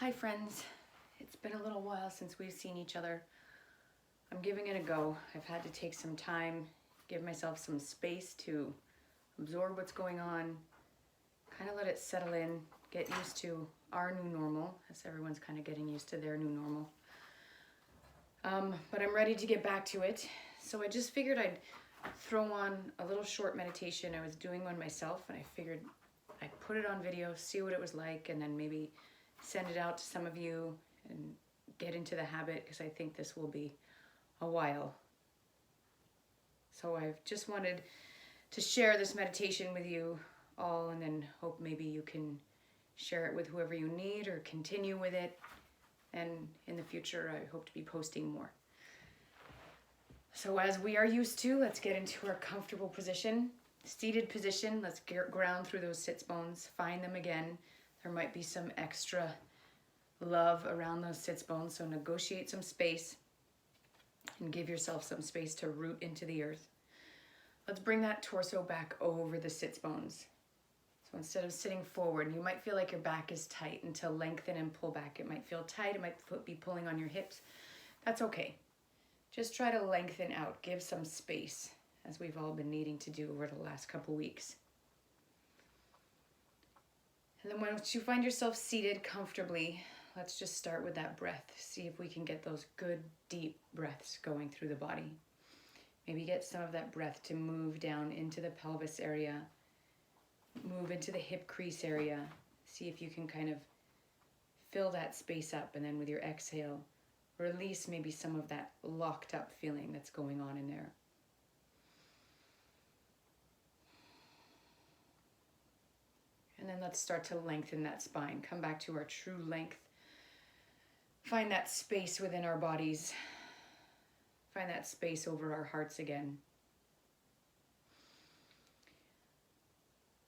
Hi friends, it's been a little while since we've seen each other. I'm giving it a go. I've had to take some time, give myself some space to absorb what's going on, kind of let it settle in, get used to our new normal, as everyone's kind of getting used to their new normal. But I'm ready to get back to it. So I just figured I'd throw on a little short meditation. I was doing one myself and I figured I'd put it on video, see what it was like, and then maybe send it out to some of you and get into the habit, because I think this will be a while. So I've just wanted to share this meditation with you all, and then hope maybe you can share it with whoever you need or continue with it. And in the future, I hope to be posting more. So as we are used to, let's get into our comfortable position. Seated position, let's ground through those sits bones, find them again. There might be some extra love around those sits bones, so negotiate some space and give yourself some space to root into the earth. Let's bring that torso back over the sits bones. So instead of sitting forward, you might feel like your back is tight, and to lengthen and pull back. It might feel tight, it might be pulling on your hips. That's okay. Just try to lengthen out, give some space, as we've all been needing to do over the last couple weeks. And then once you find yourself seated comfortably, let's just start with that breath. See if we can get those good deep breaths going through the body. Maybe get some of that breath to move down into the pelvis area, move into the hip crease area. See if you can kind of fill that space up, and then with your exhale, release maybe some of that locked up feeling that's going on in there. And then let's start to lengthen that spine. Come back to our true length. Find that space within our bodies. Find that space over our hearts again.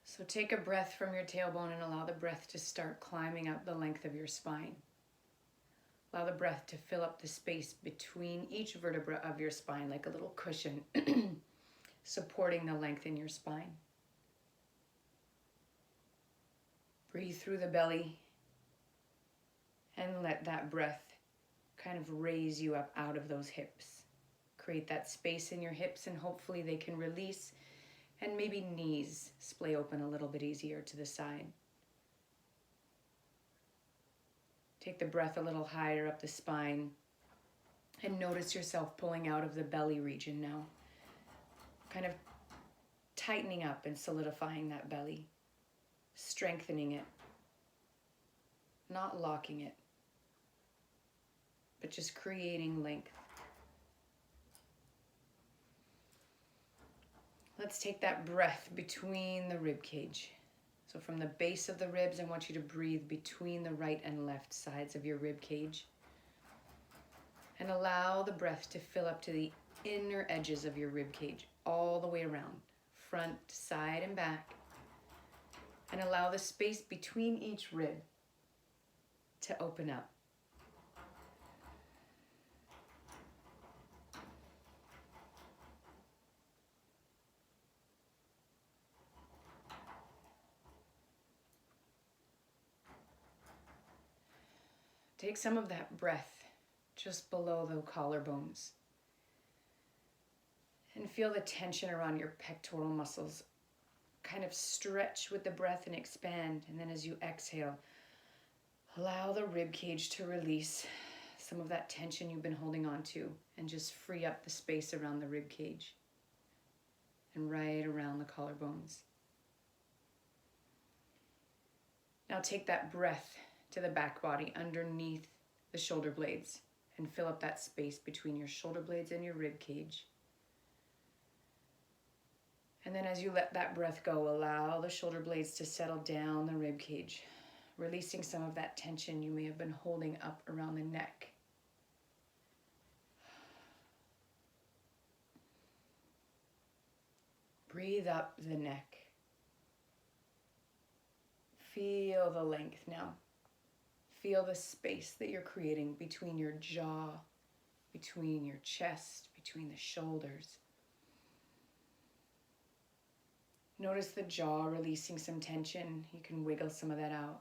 So take a breath from your tailbone and allow the breath to start climbing up the length of your spine. Allow the breath to fill up the space between each vertebra of your spine like a little cushion, supporting the length in your spine. Breathe through the belly and let that breath kind of raise you up out of those hips. Create that space in your hips, and hopefully they can release, and maybe knees splay open a little bit easier to the side. Take the breath a little higher up the spine and notice yourself pulling out of the belly region now. Kind of tightening up and solidifying that belly. Strengthening it, not locking it, but just creating length. Let's take that breath between the rib cage. So from the base of the ribs, I want you to breathe between the right and left sides of your rib cage. And allow the breath to fill up to the inner edges of your rib cage, all the way around, front, side, and back. And allow the space between each rib to open up. Take some of that breath just below the collarbones. And feel the tension around your pectoral muscles. Kind of stretch with the breath and expand. And then as you exhale, allow the rib cage to release some of that tension you've been holding on to, and just free up the space around the rib cage and right around the collarbones. Now take that breath to the back body underneath the shoulder blades and fill up that space between your shoulder blades and your rib cage. And then as you let that breath go, allow the shoulder blades to settle down the rib cage, releasing some of that tension you may have been holding up around the neck. Breathe up the neck. Feel the length now. Feel the space that you're creating between your jaw, between your chest, between the shoulders. Notice the jaw releasing some tension. You can wiggle some of that out.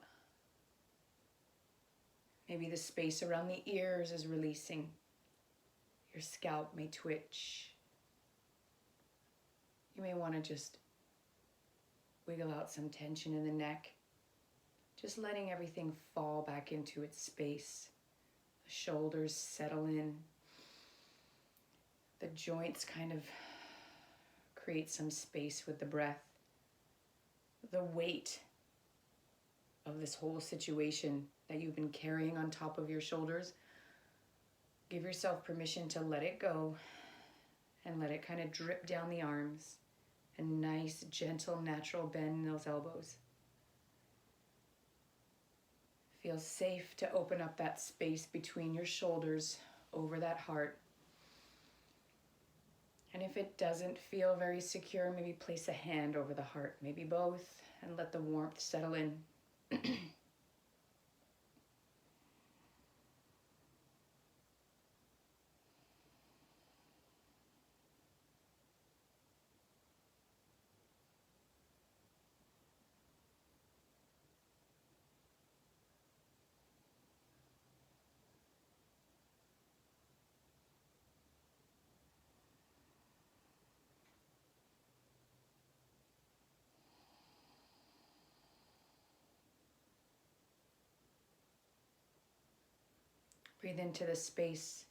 Maybe the space around the ears is releasing. Your scalp may twitch. You may want to just wiggle out some tension in the neck. Just letting everything fall back into its space. The shoulders settle in. The joints kind of create some space with the breath. The weight of this whole situation that you've been carrying on top of your shoulders, give yourself permission to let it go and let it kind of drip down the arms. A nice, gentle, natural bend in those elbows. Feel safe to open up that space between your shoulders over that heart. And if it doesn't feel very secure, maybe place a hand over the heart, maybe both, and let the warmth settle in. Breathe into the space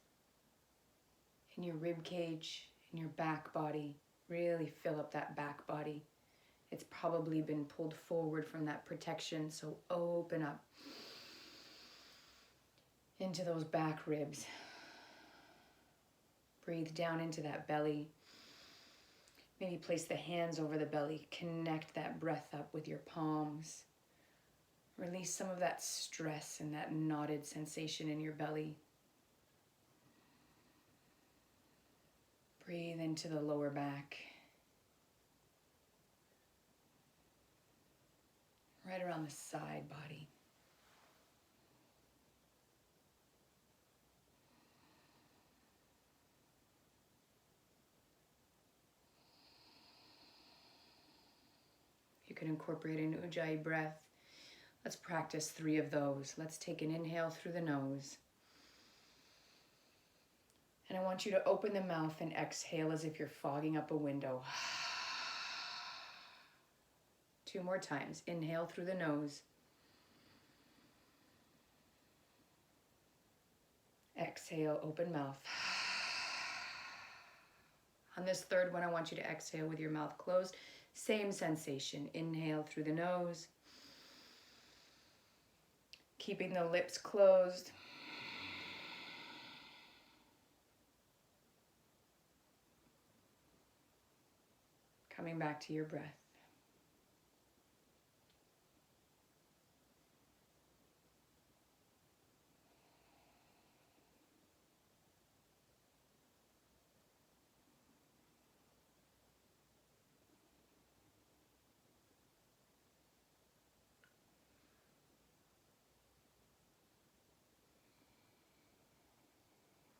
in your rib cage, in your back body. Really fill up that back body. It's probably been pulled forward from that protection, so open up into those back ribs. Breathe down into that belly. Maybe place the hands over the belly. Connect that breath up with your palms. Release some of that stress and that knotted sensation in your belly. Breathe into the lower back. Right around the side body. You can incorporate an Ujjayi breath. Let's practice 3 of those. Let's take an inhale through the nose. And I want you to open the mouth and exhale as if you're fogging up a window. 2 more times. Inhale through the nose. Exhale, open mouth. On this 3rd one, I want you to exhale with your mouth closed. Same sensation. Inhale through the nose. Keeping the lips closed. Coming back to your breath.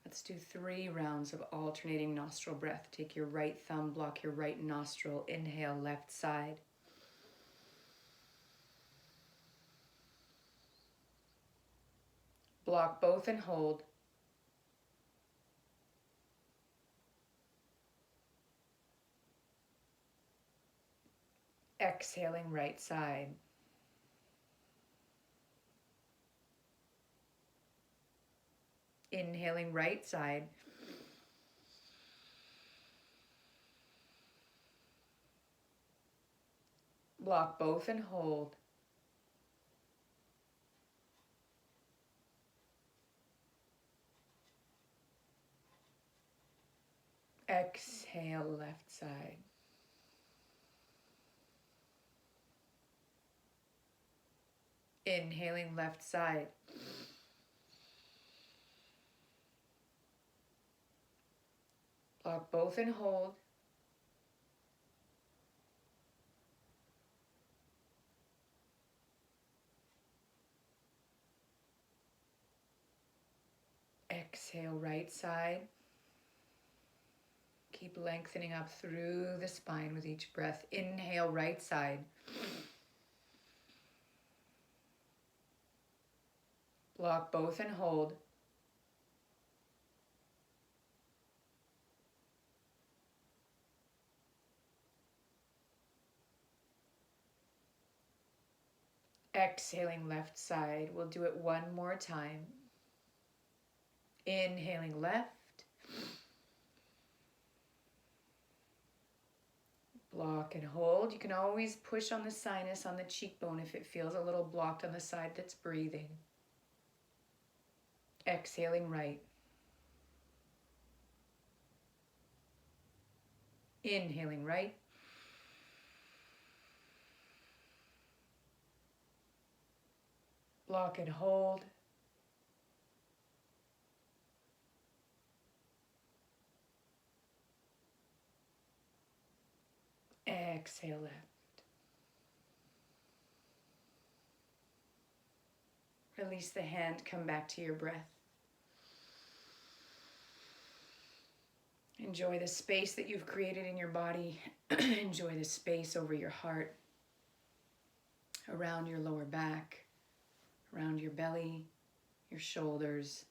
Let's do 3 rounds of alternating nostril breath. Take your right thumb, block your right nostril. Inhale, left side. Block both and hold. Exhaling right side. Inhaling right side. Block both and hold. Exhale left side. Inhaling left side. Block both and hold. Exhale right side. Keep lengthening up through the spine with each breath. Inhale right side. Lock both and hold. Exhaling left side. We'll do it one more time. Inhaling left. Block and hold. You can always push on the sinus on the cheekbone if it feels a little blocked on the side that's breathing. Exhaling right. Inhaling right. Block and hold. Exhale left. Release the hand, come back to your breath. Enjoy the space that you've created in your body. Enjoy the space over your heart, around your lower back, around your belly, your shoulders.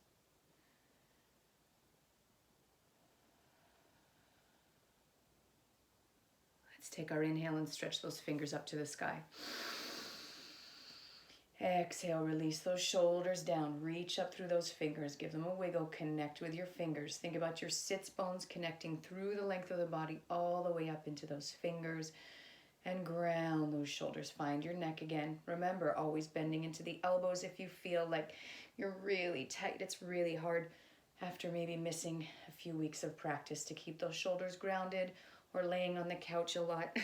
Let's take our inhale and stretch those fingers up to the sky. Exhale, release those shoulders down. Reach up through those fingers. Give them a wiggle. Connect with your fingers. Think about your sits bones connecting through the length of the body all the way up into those fingers. And ground those shoulders. Find your neck again. Remember, always bending into the elbows if you feel like you're really tight. It's really hard after maybe missing a few weeks of practice to keep those shoulders grounded or laying on the couch a lot.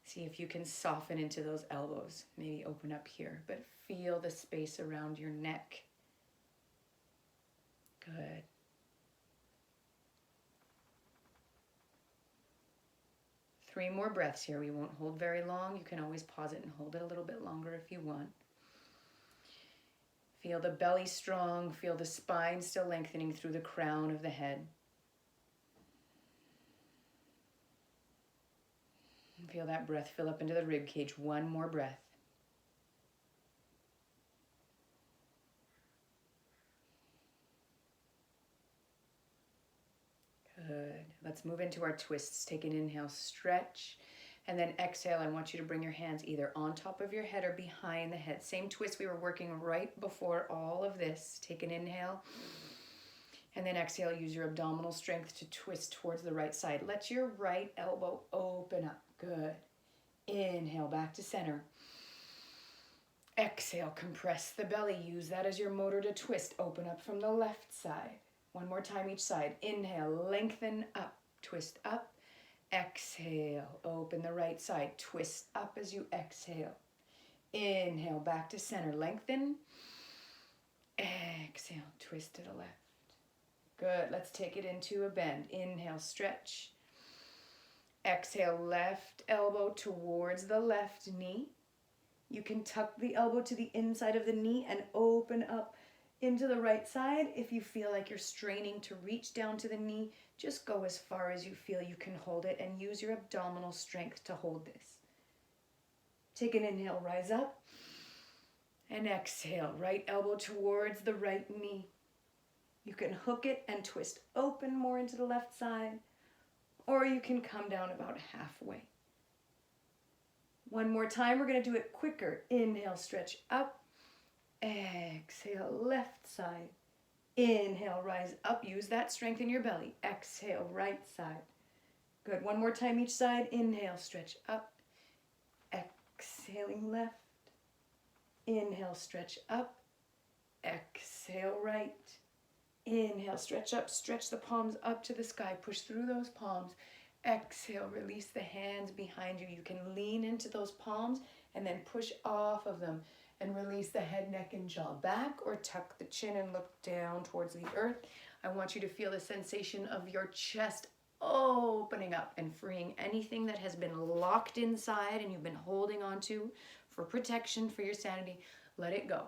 See if you can soften into those elbows. Maybe open up here, but feel the space around your neck. Good. Three more breaths here. We won't hold very long. You can always pause it and hold it a little bit longer if you want. Feel the belly strong. Feel the spine still lengthening through the crown of the head. Feel that breath fill up into the rib cage. One more breath. Good. Let's move into our twists. Take an inhale, stretch, and then exhale. I want you to bring your hands either on top of your head or behind the head. Same twist we were working right before all of this. Take an inhale, and then exhale. Use your abdominal strength to twist towards the right side. Let your right elbow open up. Good. Inhale, back to center. Exhale, compress the belly. Use that as your motor to twist. Open up from the left side. One more time each side. Inhale, lengthen up, twist up. Exhale, open the right side. Twist up as you exhale. Inhale, back to center. Lengthen. Exhale, twist to the left. Good. Let's take it into a bend. Inhale, stretch. Exhale, left elbow towards the left knee. You can tuck the elbow to the inside of the knee and open up into the right side. If you feel like you're straining to reach down to the knee, just go as far as you feel you can hold it and use your abdominal strength to hold this. Take an inhale, rise up, and exhale, right elbow towards the right knee. You can hook it and twist open more into the left side, or you can come down about halfway. One more time, we're going to do it quicker. Inhale, stretch up. Exhale, left side. Inhale, rise up. Use that strength in your belly. Exhale, right side. Good. One more time each side. Inhale, stretch up. Exhaling left. Inhale, stretch up. Exhale, right. Inhale, stretch up. Stretch the palms up to the sky. Push through those palms. Exhale, release the hands behind you. You can lean into those palms and then push off of them and release the head, neck, and jaw back, or tuck the chin and look down towards the earth. I want you to feel the sensation of your chest opening up and freeing anything that has been locked inside and you've been holding on to for protection, for your sanity. Let it go.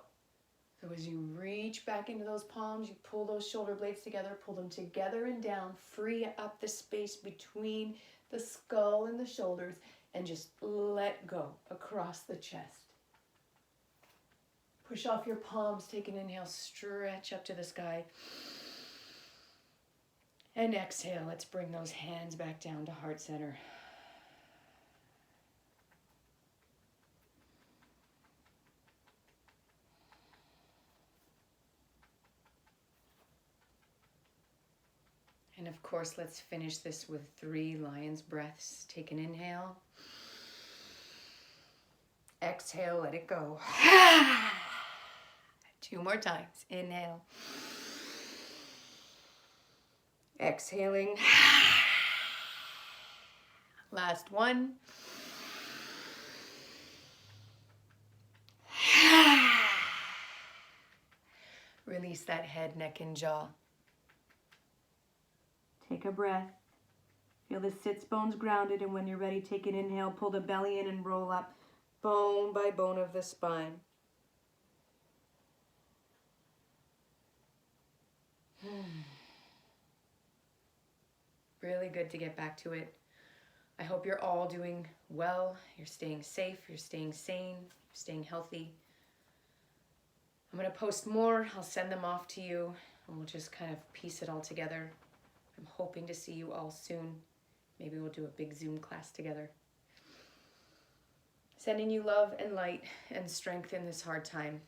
So as you reach back into those palms, you pull those shoulder blades together, pull them together and down, free up the space between the skull and the shoulders, and just let go across the chest. Push off your palms, take an inhale, stretch up to the sky. And exhale, let's bring those hands back down to heart center. And of course, let's finish this with 3 lion's breaths. Take an inhale. Exhale, let it go. 2 more times. Inhale. Exhaling. Last one. Release that head, neck, and jaw. Take a breath. Feel the sits bones grounded, and when you're ready, take an inhale, pull the belly in and roll up bone by bone of the spine. Really good to get back to it. I hope you're all doing well. You're staying safe, you're staying sane, you're staying healthy. I'm going to post more. I'll send them off to you, and we'll just kind of piece it all together. I'm hoping to see you all soon. Maybe we'll do a big Zoom class together. Sending you love and light and strength in this hard time.